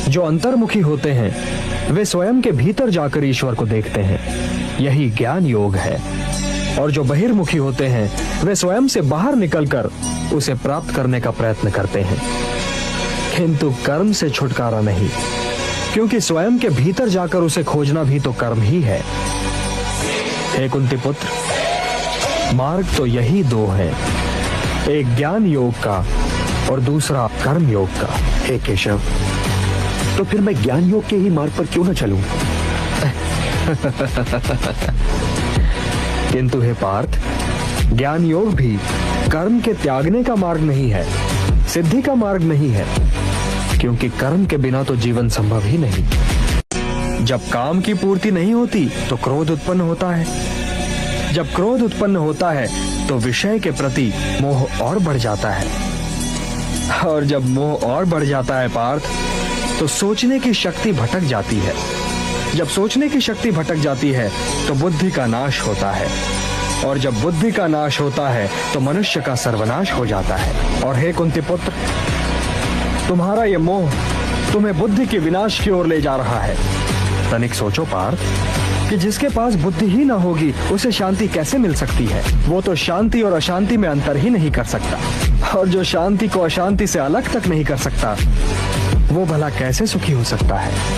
जो अंतर्मुखी होते हैं वे स्वयं के भीतर जाकर ईश्वर को देखते हैं, यही ज्ञान योग है। और जो बहिर्मुखी होते हैं वे स्वयं से बाहर निकलकर उसे प्राप्त करने का प्रयत्न करते हैं, किंतु कर्म से छुटकारा नहीं, क्योंकि स्वयं के भीतर जाकर उसे खोजना भी तो कर्म ही है। हे कुंती पुत्र, मार्ग तो यही दो है, एक ज्ञान योग का और दूसरा कर्म योग का। हे केशव, तो फिर मैं ज्ञान योग के ही मार्ग पर क्यों न चलूं? किंतु हे पार्थ, ज्ञान योग भी कर्म के त्यागने का मार्ग नहीं है, सिद्धि का मार्ग नहीं है, क्योंकि कर्म के बिना तो जीवन संभव ही नहीं। जब काम की पूर्ति नहीं होती तो क्रोध उत्पन्न होता है, जब क्रोध उत्पन्न होता है तो विषय के प्रति मोह और बढ़ जाता है, और जब मोह और बढ़ जाता है पार्थ, तो सोचने की शक्ति भटक जाती है। जब सोचने की शक्ति भटक जाती है तो बुद्धि का नाश होता है, और जब बुद्धि का नाश होता है तो मनुष्य का सर्वनाश हो जाता है। और हे कुंती पुत्र, तुम्हारा ये मोह तुम्हें बुद्धि के विनाश की ओर ले जा रहा है। तनिक सोचो पार्थ कि जिसके पास बुद्धि ही ना होगी उसे शांति कैसे मिल सकती है? वो तो शांति और अशांति में अंतर ही नहीं कर सकता, और जो शांति को अशांति से अलग तक नहीं कर सकता वो भला कैसे सुखी हो सकता है?